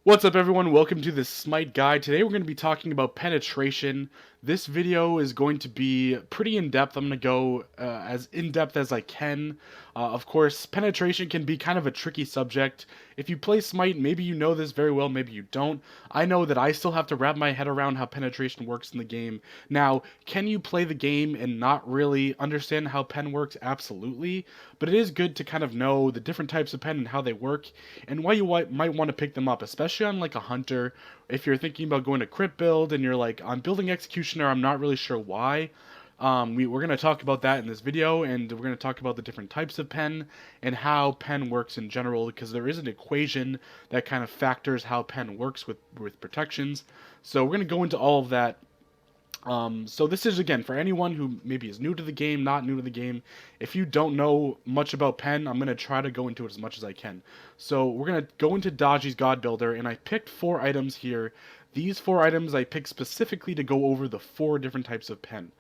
What's up everyone, welcome to this Smite guide. Today we're going to be talking about penetration. This video is going to be pretty in-depth. I'm going to go as in-depth as I can. Of course, penetration can be kind of a tricky subject. If you play Smite, maybe you know this very well, maybe you don't. I know that I still have to wrap my head around how penetration works in the game. Now, can you play the game and not really understand how pen works? Absolutely. But it is good to kind of know the different types of pen and how they work, and why you might want to pick them up, especially on like a hunter. If you're thinking about going to crit build and you're like, I'm building executioner, I'm not really sure why. We're going to talk about that in this video, and we're going to talk about the different types of pen and how pen works in general, because there is an equation that kind of factors how pen works with protections. So we're going to go into all of that. So this is, again, for anyone who maybe is new to the game, not new to the game. If you don't know much about pen, I'm going to try to go into it as much as I can. So we're going to go into Dodgy's God Builder, and I picked 4 items here. These 4 items I picked specifically to go over the 4 different types of pen.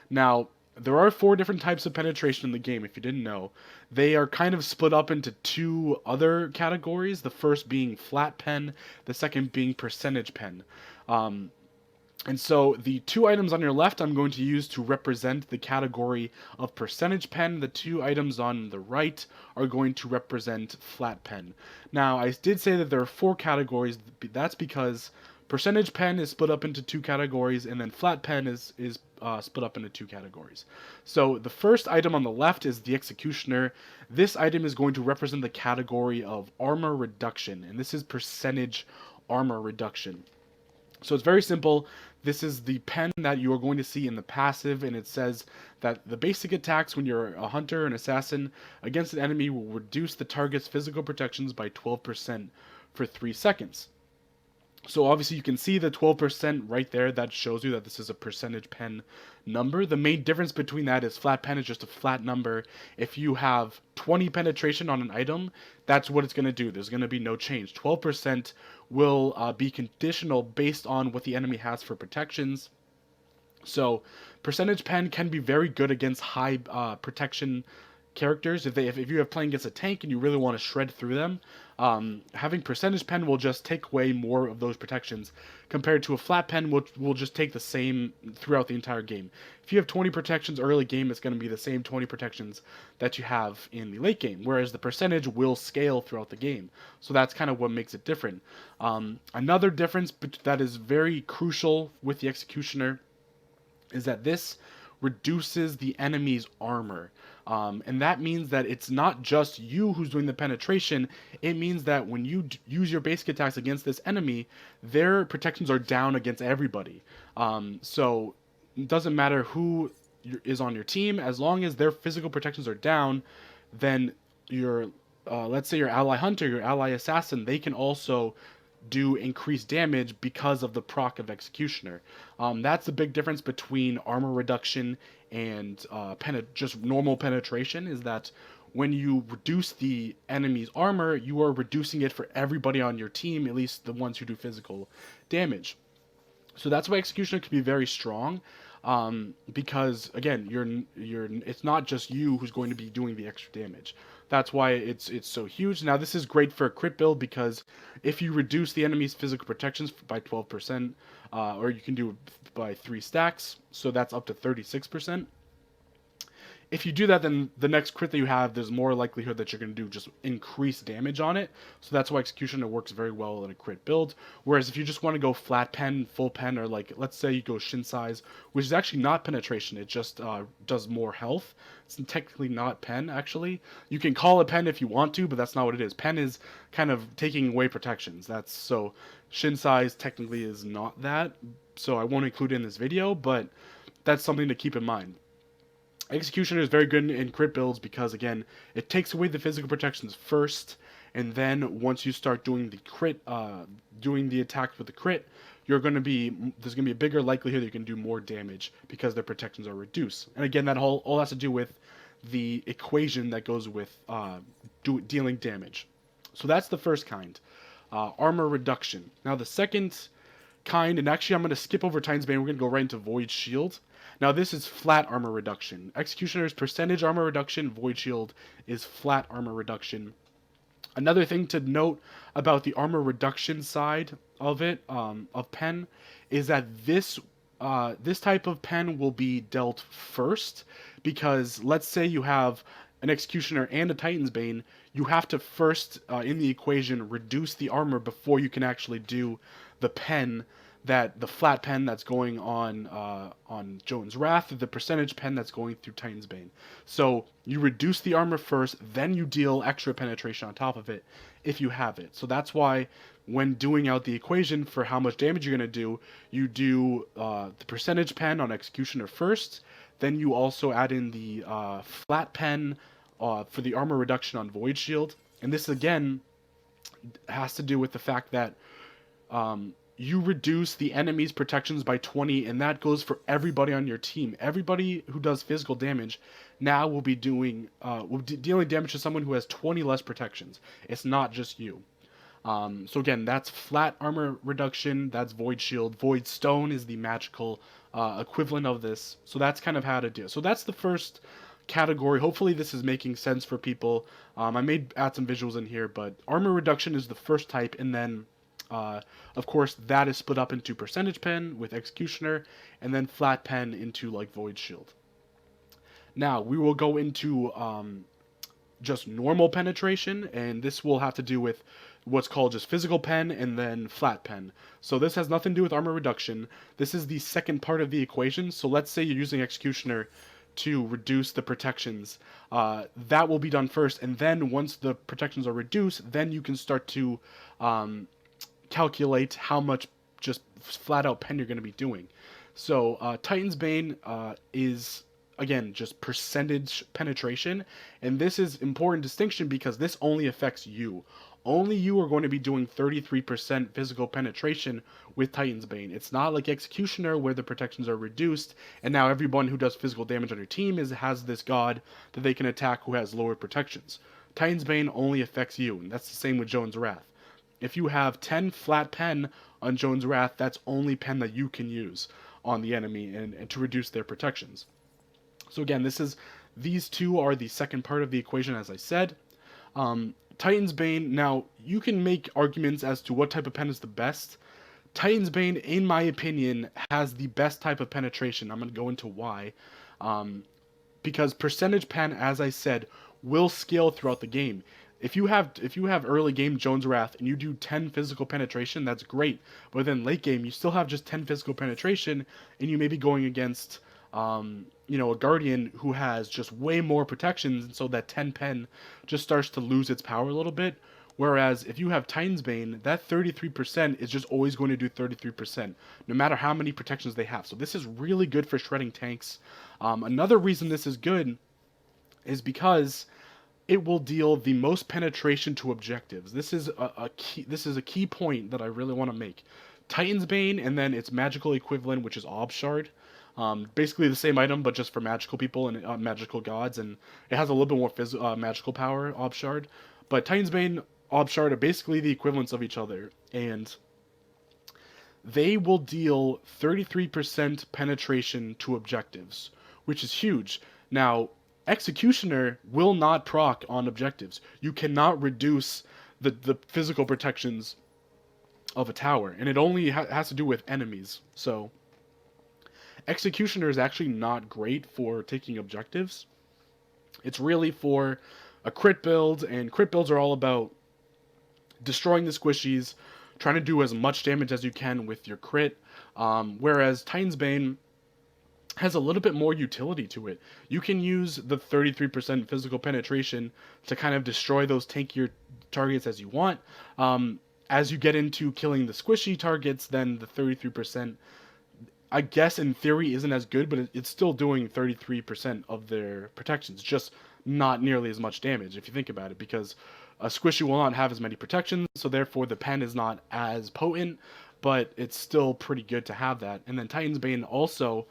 Now, there are 4 different types of penetration in the game, if you didn't know. They are kind of split up into 2 other categories, the first being flat pen, the second being percentage pen. And so the 2 items on your left I'm going to use to represent the category of percentage pen. The 2 items on the right are going to represent flat pen. Now, I did say that there are 4 categories. That's because percentage pen is split up into 2 categories, and then flat pen is split up into 2 categories. So the first item on the left is the Executioner. This item is going to represent the category of armor reduction, and this is percentage armor reduction. So it's very simple. This is the pen that you are going to see in the passive, and it says that the basic attacks when you're a hunter and assassin against an enemy will reduce the target's physical protections by 12% for 3 seconds. So obviously you can see the 12% right there. That shows you that this is a percentage pen number. The main difference between that is flat pen is just a flat number. If you have 20 penetration on an item, that's what it's going to do. There's going to be no change. 12% will be conditional based on what the enemy has for protections. So percentage pen can be very good against high protection characters. If you have playing against a tank and you really want to shred through them, having percentage pen will just take away more of those protections compared to a flat pen, which will just take the same throughout the entire game. If you have 20 protections early game, it's going to be the same 20 protections that you have in the late game, whereas the percentage will scale throughout the game. So that's kind of what makes it different. Another difference that is very crucial with the Executioner is that this reduces the enemy's armor. And that means that it's not just you who's doing the penetration. It means that when you use your basic attacks against this enemy, their protections are down against everybody. So it doesn't matter who is on your team, as long as their physical protections are down, then your let's say your ally hunter, your ally assassin, they can also do increased damage because of the proc of Executioner. That's the big difference between armor reduction and just normal penetration, is that when you reduce the enemy's armor, you are reducing it for everybody on your team, at least the ones who do physical damage. So that's why Executioner can be very strong, because again, it's not just you who's going to be doing the extra damage. That's why it's so huge. Now this is great for a crit build, because if you reduce the enemy's physical protections by 12%, or you can do it by 3 stacks, so that's up to 36%. If you do that, then the next crit that you have, there's more likelihood that you're going to do just increased damage on it. So that's why Executioner works very well in a crit build. Whereas if you just want to go flat pen, full pen, or like, let's say you go Shin size, which is actually not penetration, it just does more health. It's technically not pen, actually. You can call it pen if you want to, but that's not what it is. Pen is kind of taking away protections. So Shin size technically is not that. So I won't include it in this video, but that's something to keep in mind. Executioner is very good in crit builds because, again, it takes away the physical protections first, and then once you start doing the crit, doing the attacks with the crit, there's going to be a bigger likelihood you can do more damage because their protections are reduced. And again, that all has to do with the equation that goes with dealing damage. So that's the first kind, armor reduction. Now the second kind, and actually I'm going to skip over Titan's Bane, we're going to go right into Void Shield. Now this is flat armor reduction. Executioner's percentage armor reduction, Void Shield is flat armor reduction. Another thing to note about the armor reduction side of it, of pen, is that this type of pen will be dealt first, because let's say you have an Executioner and a Titan's Bane, you have to first, in the equation, reduce the armor before you can actually do the pen, that the flat pen that's going on Jones Wrath, the percentage pen that's going through Titan's Bane. So you reduce the armor first, then you deal extra penetration on top of it if you have it. So that's why when doing out the equation for how much damage you're going to do, you do the percentage pen on Executioner first, then you also add in the flat pen for the armor reduction on Void Shield. And this again has to do with the fact that you reduce the enemy's protections by 20, and that goes for everybody on your team. Everybody who does physical damage now will be dealing damage to someone who has 20 less protections. It's not just you. So again, that's flat armor reduction. That's Void Shield. Void Stone is the magical equivalent of this. So that's kind of how to do it. So that's the first category. Hopefully this is making sense for people. I may add some visuals in here, but armor reduction is the first type, and then of course, that is split up into percentage pen with Executioner, and then flat pen into like Void Shield. Now we will go into just normal penetration, and this will have to do with what's called just physical pen and then flat pen. So this has nothing to do with armor reduction. This is the second part of the equation. So let's say you're using Executioner to reduce the protections. That will be done first, and then once the protections are reduced, then you can start to calculate how much just flat out pen you're going to be doing. So Titan's Bane is again just percentage penetration, and this is important distinction because this only affects you. Only you are going to be doing 33% physical penetration with Titan's Bane. It's not like Executioner where the protections are reduced, and now everyone who does physical damage on your team has this god that they can attack who has lower protections. Titan's Bane only affects you, and that's the same with Jones Wrath. If you have 10 flat pen on Jones Wrath, that's only pen that you can use on the enemy and to reduce their protections. So again, these two are the second part of the equation, as I said. Titan's Bane, now you can make arguments as to what type of pen is the best. Titan's Bane, in my opinion, has the best type of penetration. I'm going to go into why. Because percentage pen, as I said, will scale throughout the game. If you have early game Jones Wrath and you do 10 physical penetration, that's great. But then late game, you still have just 10 physical penetration, and you may be going against, a Guardian who has just way more protections, and so that 10 pen just starts to lose its power a little bit. Whereas if you have Titan's Bane, that 33% is just always going to do 33%, no matter how many protections they have. So this is really good for shredding tanks. Another reason this is good is because it will deal the most penetration to objectives. This is a key point that I really want to make. Titan's Bane and then its magical equivalent, which is Ob Shard. Basically the same item, but just for magical people and magical gods, and it has a little bit more magical power, Ob Shard. But Titan's Bane, Ob Shard are basically the equivalents of each other, and they will deal 33% penetration to objectives, which is huge. Now, Executioner will not proc on objectives. You cannot reduce the physical protections of a tower, and it only has to do with enemies. So, Executioner is actually not great for taking objectives. It's really for a crit build, and crit builds are all about destroying the squishies, trying to do as much damage as you can with your crit, whereas Titan's Bane has a little bit more utility to it. You can use the 33% physical penetration to kind of destroy those tankier targets as you want. As you get into killing the squishy targets, then the 33%, I guess in theory isn't as good, but it's still doing 33% of their protections, just not nearly as much damage if you think about it, because a squishy will not have as many protections, so therefore the pen is not as potent, but it's still pretty good to have that. And then Titan's Bane also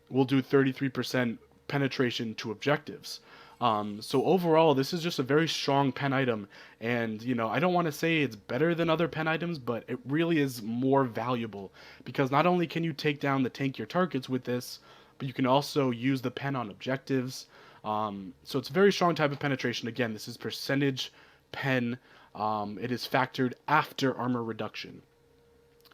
will do 33% penetration to objectives. So overall, this is just a very strong pen item, and I don't want to say it's better than other pen items, but it really is more valuable, because not only can you take down the tankier targets with this, but you can also use the pen on objectives. So it's a very strong type of penetration. Again, this is percentage pen. It is factored after armor reduction.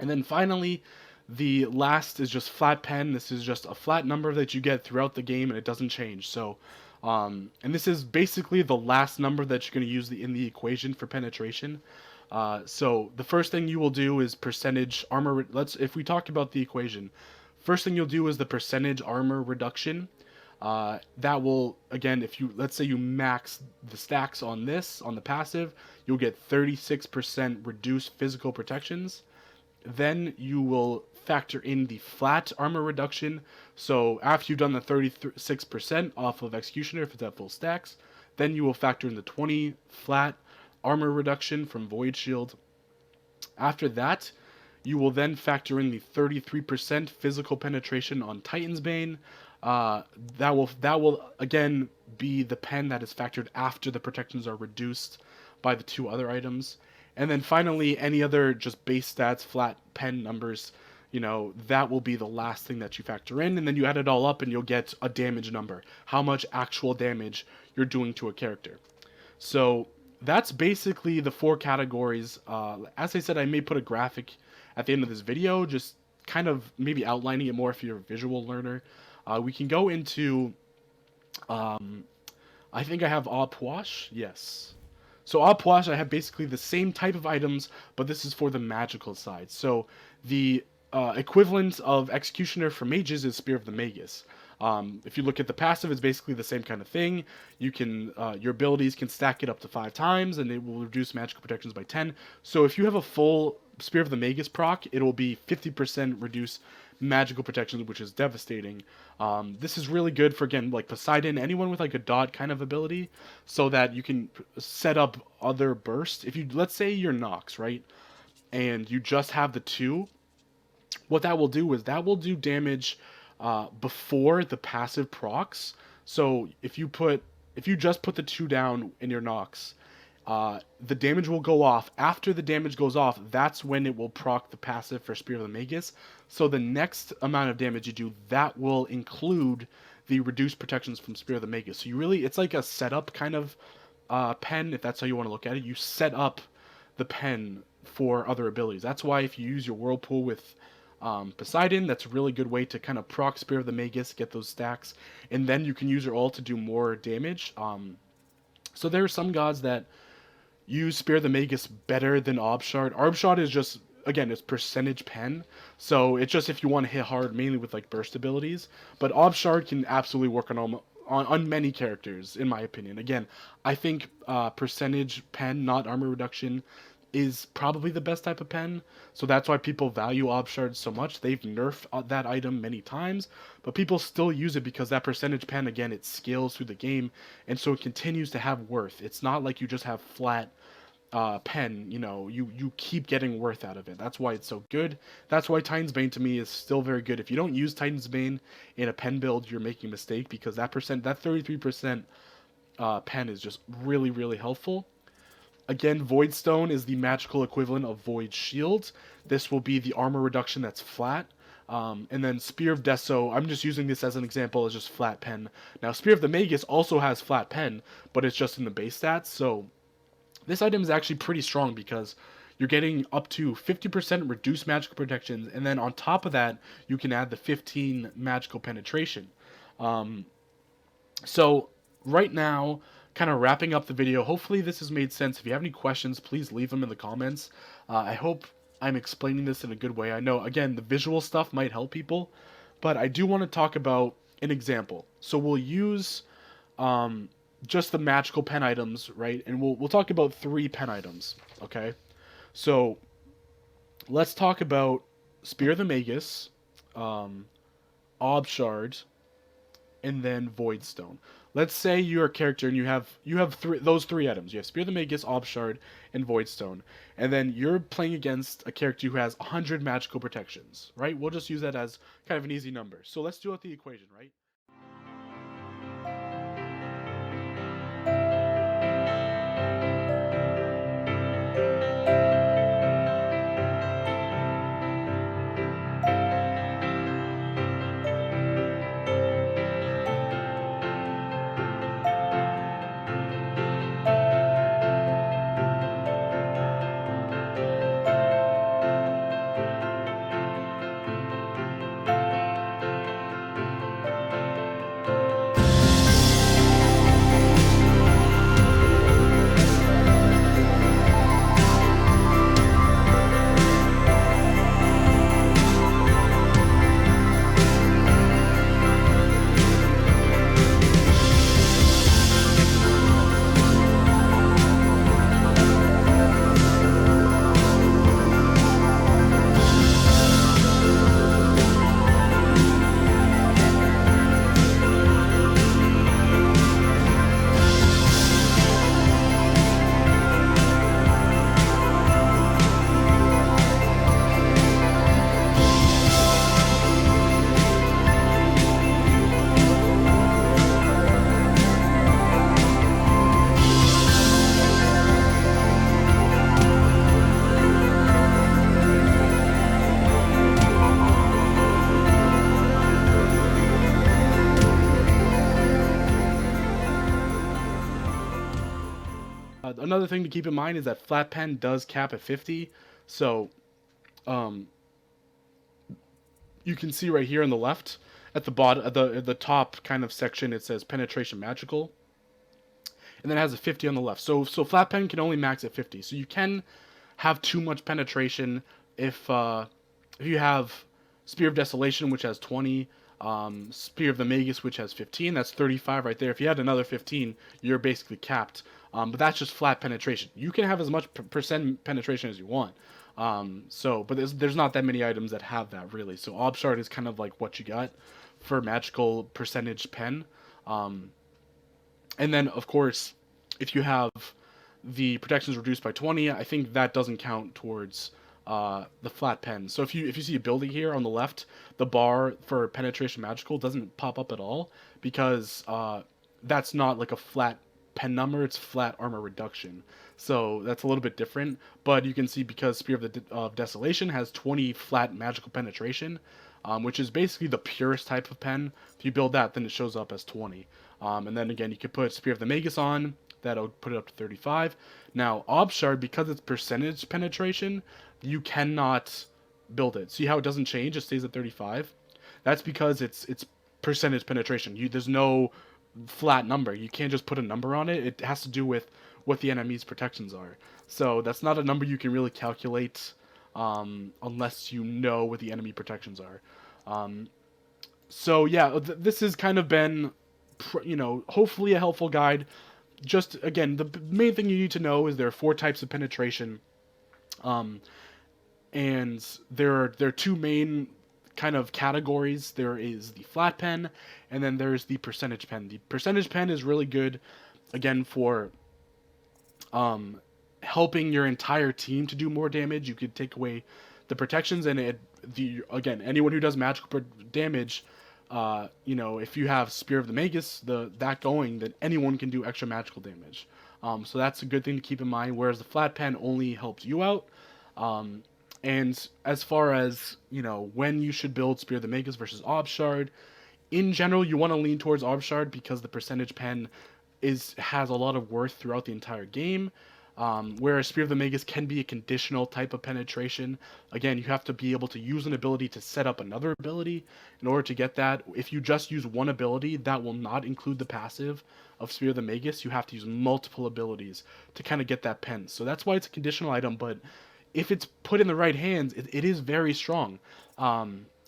And then finally, the last is just flat pen. This is just a flat number that you get throughout the game, and it doesn't change. So, and this is basically the last number that you're going to use in the equation for penetration. So the first thing you will do is percentage armor. If we talk about the equation, first thing you'll do is the percentage armor reduction. That will, again, if you, let's say you max the stacks on the passive, you'll get 36% reduced physical protections. Then you will factor in the flat armor reduction. So after you've done the 36% off of Executioner, if it's at full stacks, then you will factor in the 20 flat armor reduction from Void Shield. After that, you will then factor in the 33% physical penetration on Titan's Bane. That will again be the pen that is factored after the protections are reduced by the two other items. And then finally, any other just base stats, flat pen numbers, that will be the last thing that you factor in. And then you add it all up and you'll get a damage number, how much actual damage you're doing to a character. So that's basically the four categories. As I said, I may put a graphic at the end of this video, just kind of maybe outlining it more if you're a visual learner. We can go into, I think I have Apuash, yes. So Apuash, I have basically the same type of items, but this is for the magical side. So the equivalent of Executioner for mages is Spear of the Magus. If you look at the passive, it's basically the same kind of thing. You can your abilities can stack it up to 5 times, and it will reduce magical protections by 10. So if you have a full Spear of the Magus proc, it will be 50% reduce magical protections, which is devastating. This is really good for, again, like Poseidon, anyone with like a dot kind of ability, so that you can set up other bursts. If you, let's say you're Nox, right, and you just have the 2, what that will do is that will do damage before the passive procs. So if you just put the 2 down in your Nox, the damage will go off. After the damage goes off, that's when it will proc the passive for Spear of the Magus. So the next amount of damage you do, that will include the reduced protections from Spear of the Magus. So you really, it's like a setup kind of pen, if that's how you want to look at it. You set up the pen for other abilities. That's why if you use your Whirlpool with Poseidon, that's a really good way to kind of proc Spear of the Magus, get those stacks, and then you can use your ult to do more damage. So there are some gods that use Spear of the Magus better than Obshard. Obshard is just, again, it's percentage pen, so it's just if you want to hit hard, mainly with like burst abilities. But Obshard can absolutely work on many characters, in my opinion. Again, I think percentage pen, not armor reduction, is probably the best type of pen, so that's why people value Obshard so much. They've nerfed that item many times, but people still use it because that percentage pen, again, it scales through the game, and so it continues to have worth. It's not like you just have flat pen, you keep getting worth out of it. That's why it's so good. That's why Titan's Bane to me is still very good. If you don't use Titan's Bane in a pen build, you're making a mistake, because that 33% pen is just really, really helpful. Again, Void Stone is the magical equivalent of Void Shield. This will be the armor reduction that's flat. And then Spear of Deso, I'm just using this as an example, as just flat pen. Now, Spear of the Magus also has flat pen, but it's just in the base stats. So this item is actually pretty strong because you're getting up to 50% reduced magical protections, and then on top of that, you can add the 15 magical penetration. So right now, kind of wrapping up the video, hopefully this has made sense. If you have any questions, please leave them in the comments. I hope I'm explaining this in a good way. I know, again, the visual stuff might help people, but I do want to talk about an example. So we'll use just the magical pen items, right? And we'll talk about 3 pen items, okay? So let's talk about Spear of the Magus, Obshard, and then Void Stone. Let's say you're a character and you have those 3 items. You have Spear of the Magus, Obshard, and Void Stone. And then you're playing against a character who has 100 magical protections, right? We'll just use that as kind of an easy number. So let's do out the equation, right? Another thing to keep in mind is that flat pen does cap at 50. So um, you can see right here on the left at the bottom, at the top kind of section, it says penetration magical, and then it has a 50 on the left. So flat pen can only max at 50. So you can have too much penetration if you have Spear of Desolation, which has 20, Spear of the Magus, which has 15. That's 35 right there. If you had another 15, you're basically capped. But that's just flat penetration. You can have as much percent penetration as you want. But there's not that many items that have that really. So Ob Shard is kind of like what you got for magical percentage pen. Um, and then of course, if you have the protections reduced by 20, I think that doesn't count towards the flat pen. So if you see a building here on the left, the bar for penetration magical doesn't pop up at all because that's not like a flat pen number, it's flat armor reduction. So that's a little bit different, but you can see because Spear of Desolation has 20 flat magical penetration, which is basically the purest type of pen. If you build that, then it shows up as 20. And then again, you could put Spear of the Magus on, that'll put it up to 35. Now, Obshard, because it's percentage penetration, you cannot build it. See how it doesn't change? It stays at 35. That's because it's percentage penetration. There's no flat number. You can't just put a number on it. It has to do with what the enemy's protections are. So that's not a number you can really calculate unless you know what the enemy protections are. So yeah, this has kind of been, hopefully a helpful guide. Just again, the main thing you need to know is there are 4 types of penetration, and there are 2 main kind of categories. There is the flat pen, and then there's the percentage pen. The percentage pen is really good, again, for helping your entire team to do more damage. You could take away the protections, and again, anyone who does magical damage. If you have Spear of the Magus, that going, then anyone can do extra magical damage. So that's a good thing to keep in mind. Whereas the flat pen only helps you out. And as far as when you should build Spear of the Magus versus Obshard, in general, you want to lean towards Obshard because the percentage pen has a lot of worth throughout the entire game. Whereas Spear of the Magus can be a conditional type of penetration. Again, you have to be able to use an ability to set up another ability in order to get that. If you just use one ability, that will not include the passive of Spear of the Magus. You have to use multiple abilities to kind of get that pen. So that's why it's a conditional item, but if it's put in the right hands, it is very strong.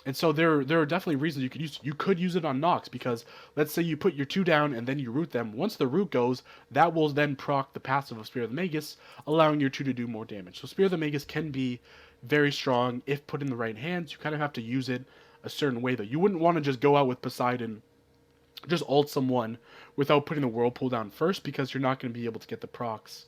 And so there are definitely reasons you could use. You could use it on Nox because let's say you put your 2 down and then you root them. Once the root goes, that will then proc the passive of Spear of the Magus, allowing your 2 to do more damage. So Spear of the Magus can be very strong if put in the right hands. You kind of have to use it a certain way though. You wouldn't want to just go out with Poseidon, just ult someone without putting the Whirlpool down first because you're not going to be able to get the procs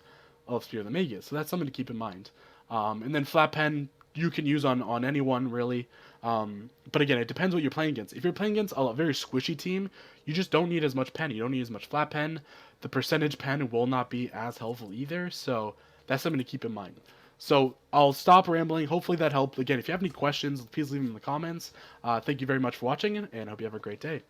of Spear of the Magus. So that's something to keep in mind. And then flat pen you can use on anyone really. But again, it depends what you're playing against. If you're playing against a very squishy team, you just don't need as much pen. You don't need as much flat pen. The percentage pen will not be as helpful either. So that's something to keep in mind. So I'll stop rambling. Hopefully that helped. Again, if you have any questions, please leave them in the comments. Thank you very much for watching, and I hope you have a great day.